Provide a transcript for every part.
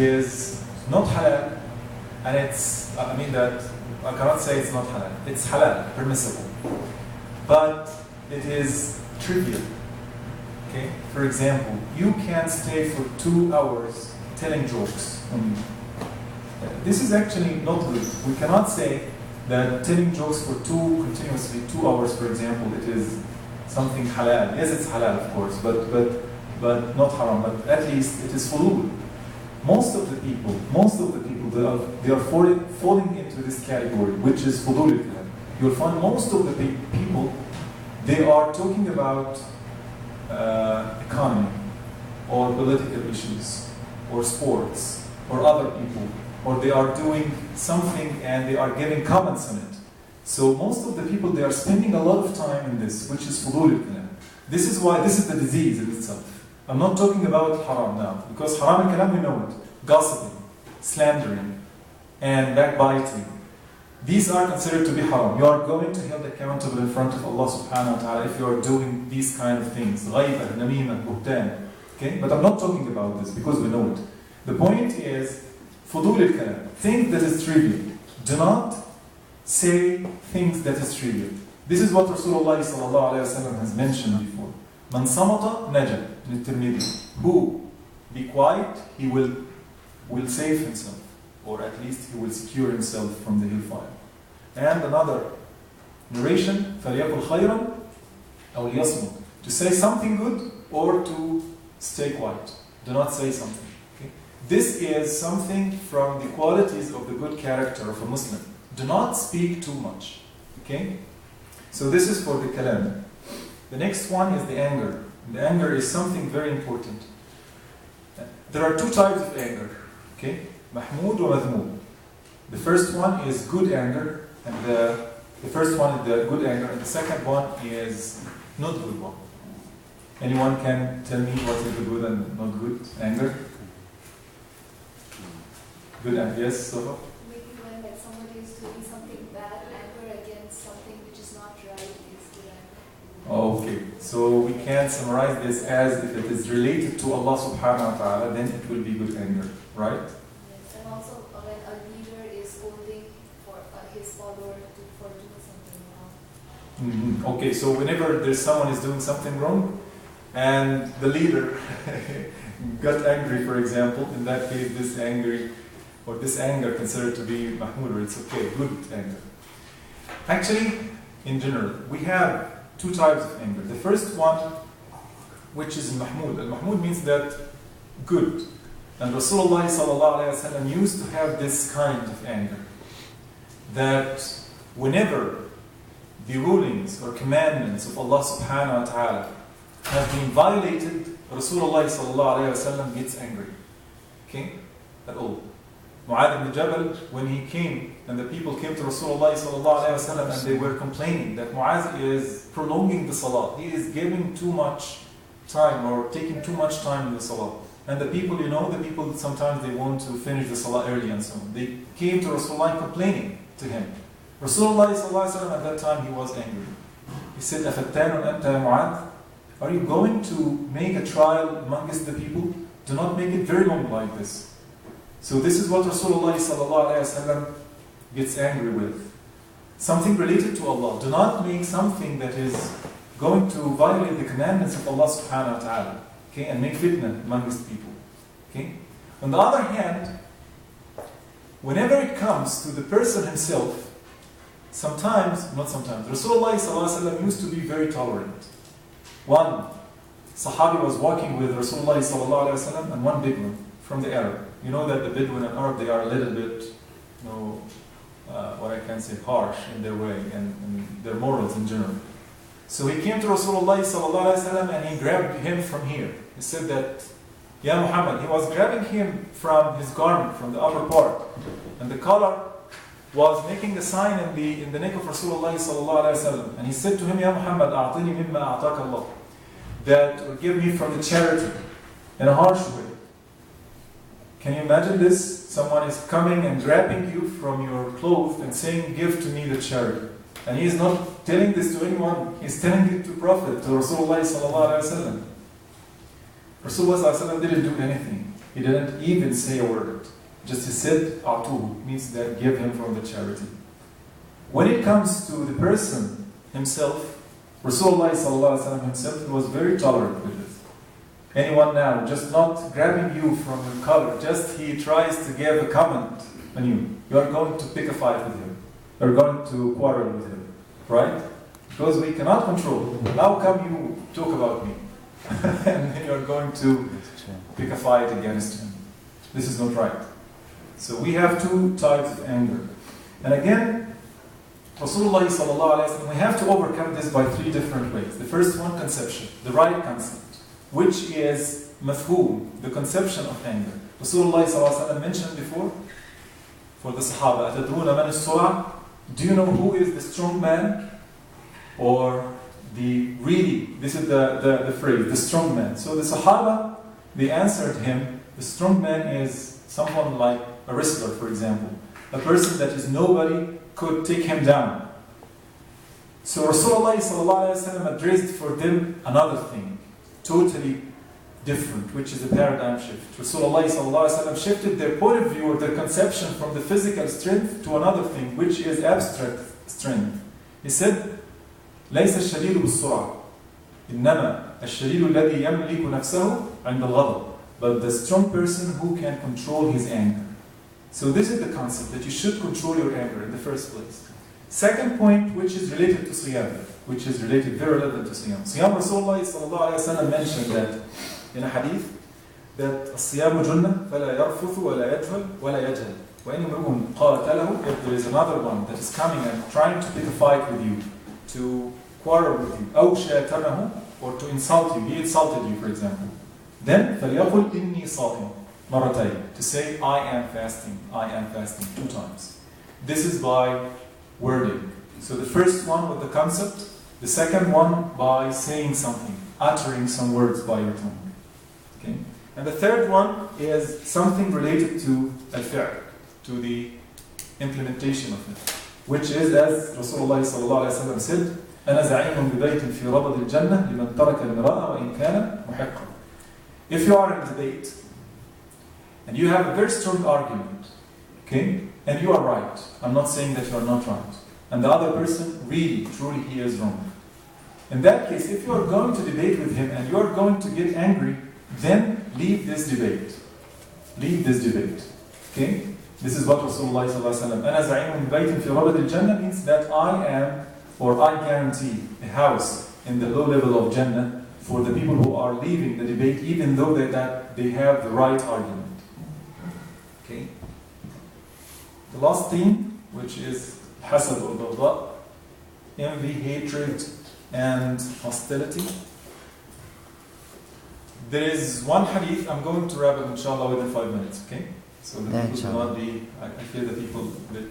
is not halal, and it's, I mean that, I cannot say it's not halal. It's halal, permissible. But it is trivial. Okay? For example, you can stay for 2 hours telling jokes on you. This is actually not good. We cannot say that telling jokes for continuously 2 hours, for example, it is something halal. Yes, it's halal, of course, but not haram. But at least it is fudul. Most of the people, they are falling into this category, which is fudul. You'll find most of the people, they are talking about economy, or political issues, or sports, or other people, or they are doing something and they are giving comments on it. So most of the people, they are spending a lot of time in this, which is fudul al-kalam. This is why this is the disease in itself. I'm not talking about haram now, because haram al-kalam, we know it. Gossiping, slandering, and backbiting. These are considered to be haram. You are going to be held accountable in front of Allah subhanahu wa ta'ala if you are doing these kind of things. Ghaibah, namimah, buhtan. Okay? But I'm not talking about this because we know it. The point is, fudul al-kalam, things that is trivial. Do not say things that is trivial. This is what Rasulullah sallallahu alayhi wa sallam has mentioned before. Man samata naja, who be quiet, he will save himself, or at least he will secure himself from the hellfire. And another narration, فَلْيَقُلْ خَيْرًا أَوْ لِيَصْمُتْ, to say something good or to stay quiet. Do not say something. Okay? This is something from the qualities of the good character of a Muslim. Do not speak too much. Okay? So this is for the kalam. The next one is the anger. The anger is something very important. There are 2 types of anger. Okay? Mahmoud or Madhmood. The first one is good anger, and the first one is the good anger, and the second one is not good one. Anyone can tell me what is the good and not good anger? Good anger, yes, Sofa? Maybe when like somebody is doing something bad, anger against something which is not right is good anger. Okay, so we can summarize this as if it is related to Allah subhanahu wa ta'ala, then it will be good anger, right? Yes, and also when a leader is scolding for his follower for doing something wrong. Okay, so whenever there's someone is doing something wrong, and the leader got angry, for example, in that case, this anger considered to be mahmoud, or it's okay, good anger. Actually, in general, we have 2 types of anger. The first one, which is mahmoud. Al-mahmoud means that good. And Rasulullah sallallahu alayhi wa sallam used to have this kind of anger. That whenever the rulings or commandments of Allah subhanahu wa ta'ala have been violated, Rasulullah sallallahu alayhi wa sallam gets angry. Okay? At all. Mu'adh ibn Jabal, when he came, and the people came to Rasulullah sallallahu alayhi wa sallam, and they were complaining that Mu'adh is prolonging the salah. He is giving too much time, or taking too much time in the salah. And the people, sometimes they want to finish the salah early and so on. They came to Rasulullah complaining to him. Rasulullah sallallahu alayhi wa sallam, at that time, he was angry. He said, أَفَتَّانٌ أَنْتَ يَا مُعَاذ? Are you going to make a trial amongst the people? Do not make it very long like this. So this is what Rasulullah sallallahu alayhi wa sallam gets angry with. Something related to Allah. Do not make something that is going to violate the commandments of Allah subhanahu wa ta'ala. Okay, and make fitna amongst people. Okay? On the other hand, whenever it comes to the person himself, not sometimes, Rasulullah sallallahu alayhi wa sallam used to be very tolerant. One Sahabi was walking with Rasulullah sallallahu alayhi wa sallam and one Bedouin from the Arab. You know that the Bedouin and Arab, they are a little bit, what I can say, harsh in their way and their morals in general. So he came to Rasulullah sallallahu alayhi wa sallam and he grabbed him from here. He said that, Ya Muhammad, he was grabbing him from his garment, from the upper part. And the collar was making a sign in the neck of Rasulullah sallallahu alayhi wa sallam. And he said to him, Ya Muhammad, a'tini mimma a'taka Allah. That will give me from the charity in a harsh way. Can you imagine this? Someone is coming and grabbing you from your clothes and saying, give to me the charity. And he is not telling this to anyone, he is telling it to Prophet, to Rasulullah sallallahu alayhi wa sallam. Rasulullah sallallahu alayhi wa sallam didn't do anything. He didn't even say a word. Just he said, "A'tuhu," means that give him from the charity. When it comes to the person himself, Rasulullah sallallahu alaihi wasallam himself, he was very tolerant with it. Anyone now, just not grabbing you from your collar, just he tries to give a comment on you, you are going to pick a fight with him. You are going to quarrel with him, right? Because we cannot control. How come you talk about me? And then you are going to pick a fight against him. This is not right. So we have two types of anger. And again, Rasulullah sallallahu alaihi wasallam, we have to overcome this by three different ways. The first one, conception, the right concept, which is mafhum, the conception of anger. Rasulullah sallallahu alaihi wasallam mentioned before, for the Sahaba, أَتَدْرُونَ مَنِ السُّرَعَ? Do you know who is the strong man? Or the really, this is the phrase, the strong man. So the Sahaba, they answered him, the strong man is someone like a wrestler, for example. A person that is nobody could take him down. So Rasulullah sallallahu alaihi wasallam addressed for them another thing, totally different, which is a paradigm shift. Rasulullah sallallahu alaihi wasallam shifted their point of view or their conception from the physical strength to another thing, which is abstract strength. He said, ليس الشديد بالسرعة إنما الشديد الذي يملك نفسه عند الغضب. But the strong person who can control his anger. So this is the concept, that you should control your anger in the first place. Second point, which is related to Siyam, which is related, very relevant to Siyam. Siyam, Rasulullah sallallahu alayhi wa sallam mentioned that in a hadith, that الصيام جنة فلا يرفث ولا يجهل ولا يجهل وإن امرؤ قاتله. If there is another one that is coming and trying to pick a fight with you, to quarrel with you, أو شاتمه, or to insult you, he insulted you, for example, then فليقل إني صائم مرتين, to say I am fasting 2 times. This is by wording. So the first one with the concept, the second one by saying something, uttering some words by your tongue. Okay? And the third one is something related to al-fi'l, to the implementation of it, which is, as Rasulullah sallallahu alaihi wasallam said, أنا زعيم ببيت في ربض الجنة لمن ترك المراء وإن كان محقا. If you are in a debate and you have a very strong argument, okay, and you are right, I'm not saying that you are not right, and the other person really, truly, he is wrong. In that case, if you are going to debate with him and you are going to get angry, then leave this debate. Leave this debate. Okay? This is what Rasulullah sallallahu alaihi wasallam, أنا زعيم ببيت في ربض الجنة, means that I am, or I guarantee, a house in the low level of Jannah for the people who are leaving the debate, even though they have the right argument. Okay? The last theme, which is hasad or baghdha, envy, hatred, and hostility. There is one hadith, I'm going to wrap up inshallah within 5 minutes, okay? So the people will not be, I feel the people that,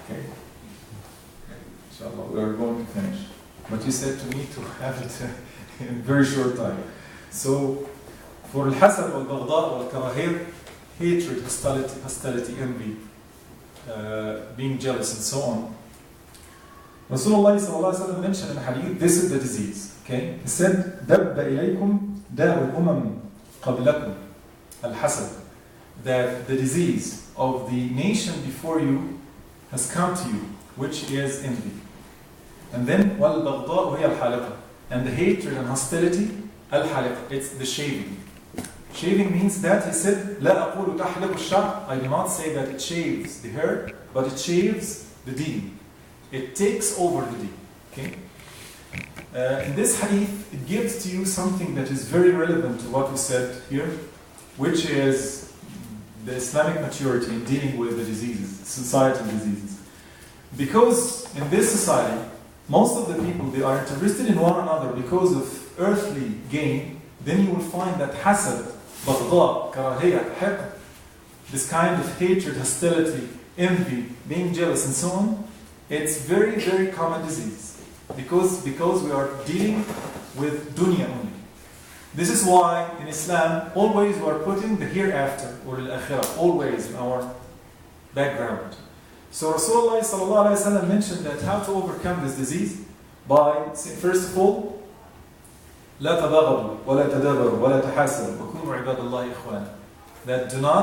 okay? Inshallah, we are going to finish. But you said to me to have it in a very short time. So, for al-hasad wal-baghdha wal-karahir, hatred, hostility, envy, being jealous, and so on, Rasulullah sallallahu alaihi wasallam mentioned in hadith, this is the disease. Okay? He said, دَبَّ إِلَيْكُمْ دَاءُ الْأُمَمِ قَبْلَكُمْ الْحَسَدِ, that the disease of the nation before you has come to you, which is envy. And then وَالْبَغْضَاءُ هِيَ الْحَالِقَةِ, and the hatred and hostility, al-haliq, it's the shaving. Shaving means that, he said, لَا أَقُولُ تَحْلِقُ الشَّعْرِ, I do not say that it shaves the hair, but it shaves the deen. It takes over the deen. Okay? In this hadith, it gives to you something that is very relevant to what we said here, which is the Islamic maturity in dealing with the diseases, societal diseases. Because in this society, most of the people, they are interested in one another because of earthly gain. Then you will find that hasad, baghdha, karahiyah, hiqd, this kind of hatred, hostility, envy, being jealous, and so on, it's very, very common disease. Because we are dealing with dunya only. This is why in Islam, always we are putting the hereafter, or al-akhirah, always in our background. So Rasulullah sallallahu alaihi wasallam mentioned that how to overcome this disease by, first of all, لا تباغضوا ولا تدابروا ولا تحاسدوا وكونوا عباد الله إخوانا. That do not